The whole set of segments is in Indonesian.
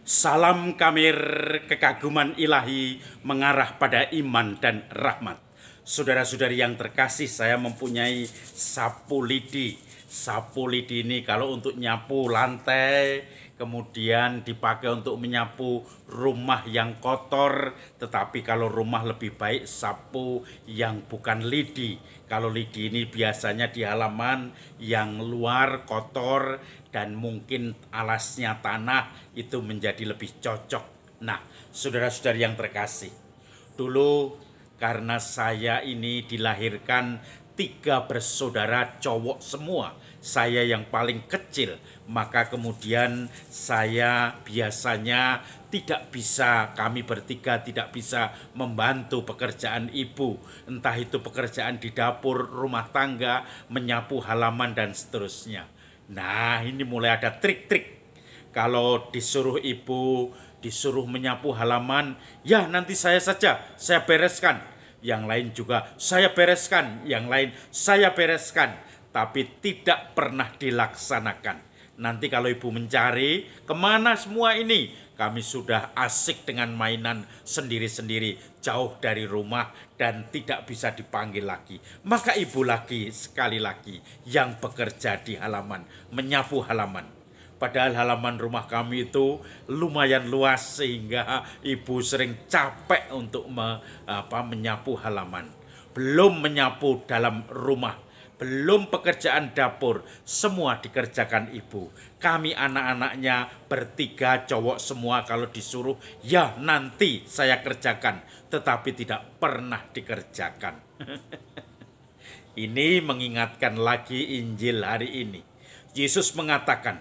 Salam kamir kekaguman ilahi mengarah pada iman dan rahmat. Saudara-saudari yang terkasih, saya mempunyai sapu lidi. Sapu lidi ini kalau untuk nyapu lantai, kemudian dipakai untuk menyapu rumah yang kotor. Tetapi kalau rumah lebih baik sapu yang bukan lidi. Kalau lidi ini biasanya di halaman yang luar kotor dan mungkin alasnya tanah, itu menjadi lebih cocok. Nah, saudara-saudari yang terkasih, dulu karena saya ini dilahirkan 3 bersaudara cowok semua, saya yang paling kecil, maka kemudian saya biasanya kami bertiga tidak bisa membantu pekerjaan ibu, entah itu pekerjaan di dapur, rumah tangga, menyapu halaman dan seterusnya. Nah, ini mulai ada trik-trik. Kalau disuruh ibu, disuruh menyapu halaman, ya nanti saya saja, saya bereskan. Yang lain juga saya bereskan, yang lain saya bereskan. Tapi tidak pernah dilaksanakan. Nanti kalau ibu mencari, kemana semua ini? Kami sudah asik dengan mainan sendiri-sendiri, jauh dari rumah dan tidak bisa dipanggil lagi. Maka ibu lagi, sekali lagi, yang bekerja di halaman, menyapu halaman. Padahal halaman rumah kami itu lumayan luas sehingga ibu sering capek untuk menyapu halaman. Belum menyapu dalam rumah, belum pekerjaan dapur, semua dikerjakan ibu. Kami anak-anaknya bertiga cowok semua, kalau disuruh ya nanti saya kerjakan, tetapi tidak pernah dikerjakan. Ini mengingatkan lagi Injil hari ini. Yesus mengatakan,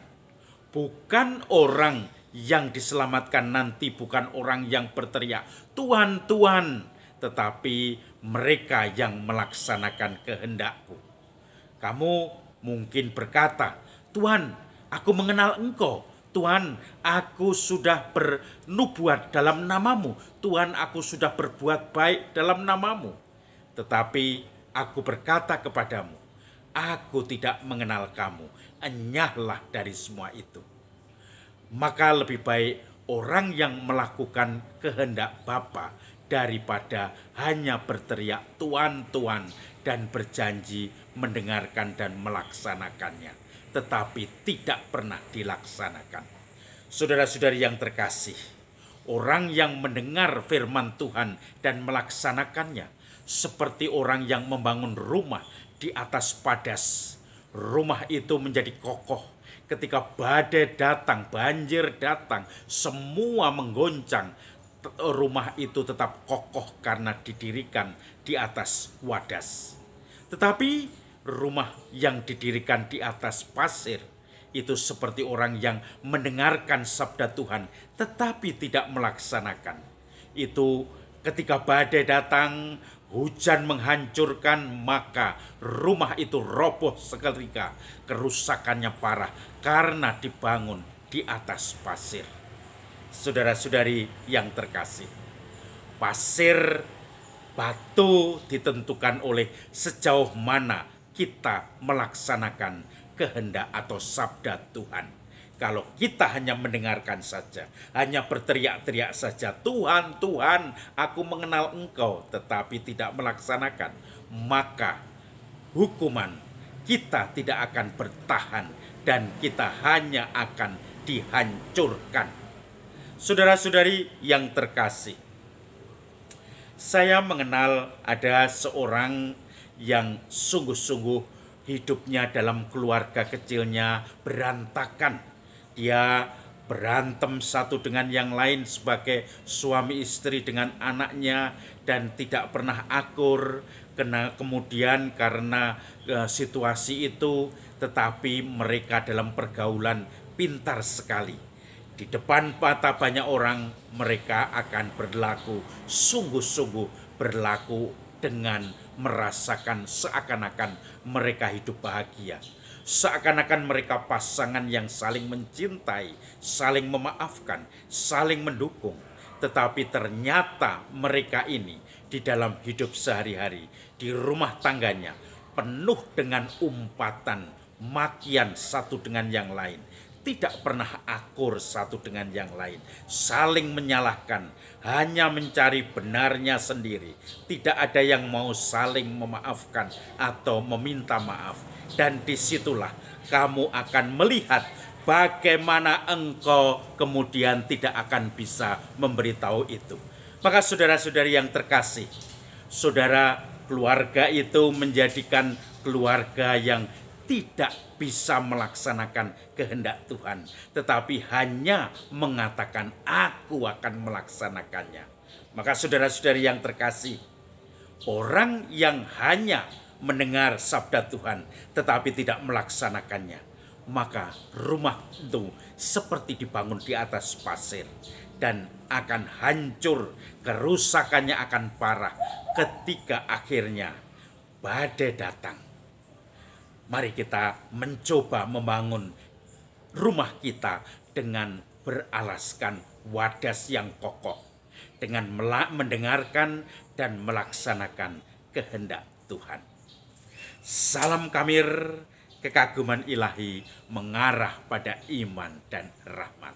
bukan orang yang diselamatkan nanti, bukan orang yang berteriak, Tuhan, Tuhan, tetapi mereka yang melaksanakan kehendak-Ku. Kamu mungkin berkata, Tuhan, aku mengenal Engkau. Tuhan, aku sudah bernubuat dalam namamu. Tuhan, aku sudah berbuat baik dalam namamu. Tetapi aku berkata kepadamu, aku tidak mengenal kamu. Enyahlah dari semua itu. Maka lebih baik orang yang melakukan kehendak Bapa daripada hanya berteriak Tuhan, Tuhan, dan berjanji mendengarkan dan melaksanakannya, tetapi tidak pernah dilaksanakan. Saudara-saudari yang terkasih, orang yang mendengar firman Tuhan dan melaksanakannya seperti orang yang membangun rumah di atas padas. Rumah itu menjadi kokoh. Ketika badai datang, banjir datang, semua menggoncang, rumah itu tetap kokoh karena didirikan di atas wadas. Tetapi rumah yang didirikan di atas pasir itu seperti orang yang mendengarkan sabda Tuhan tetapi tidak melaksanakan. Itu ketika badai datang, hujan menghancurkan, maka rumah itu roboh seketika, kerusakannya parah karena dibangun di atas pasir. Saudara-saudari yang terkasih, pasir, batu ditentukan oleh sejauh mana kita melaksanakan kehendak atau sabda Tuhan. Kalau kita hanya mendengarkan saja, hanya berteriak-teriak saja, Tuhan, Tuhan, aku mengenal Engkau, tetapi tidak melaksanakan, maka hukuman kita tidak akan bertahan dan kita hanya akan dihancurkan. Saudara-saudari yang terkasih, saya mengenal ada seorang yang sungguh-sungguh hidupnya dalam keluarga kecilnya berantakan. Dia berantem satu dengan yang lain sebagai suami istri dengan anaknya dan tidak pernah akur. Kemudian karena situasi itu, tetapi mereka dalam pergaulan pintar sekali. Di depan mata banyak orang, mereka akan berlaku sungguh-sungguh, berlaku dengan merasakan seakan-akan mereka hidup bahagia. Seakan-akan mereka pasangan yang saling mencintai, saling memaafkan, saling mendukung. Tetapi ternyata mereka ini di dalam hidup sehari-hari, di rumah tangganya, penuh dengan umpatan, makian satu dengan yang lain. tidak pernah akur satu dengan yang lain, saling menyalahkan, hanya mencari benarnya sendiri. Tidak ada yang mau saling memaafkan atau meminta maaf. Dan disitulah kamu akan melihat bagaimana engkau kemudian tidak akan bisa memberitahu itu. Maka saudara-saudari yang terkasih, saudara, keluarga itu menjadikan keluarga yang tidak bisa melaksanakan kehendak Tuhan, tetapi hanya mengatakan aku akan melaksanakannya. Maka saudara-saudari yang terkasih, orang yang hanya mendengar sabda Tuhan tetapi tidak melaksanakannya, maka rumah itu seperti dibangun di atas pasir dan akan hancur, kerusakannya akan parah ketika akhirnya badai datang. Mari kita mencoba membangun rumah kita dengan beralaskan wadas yang kokoh, dengan mendengarkan dan melaksanakan kehendak Tuhan. Salam Kamir, kekaguman ilahi mengarah pada iman dan rahmat.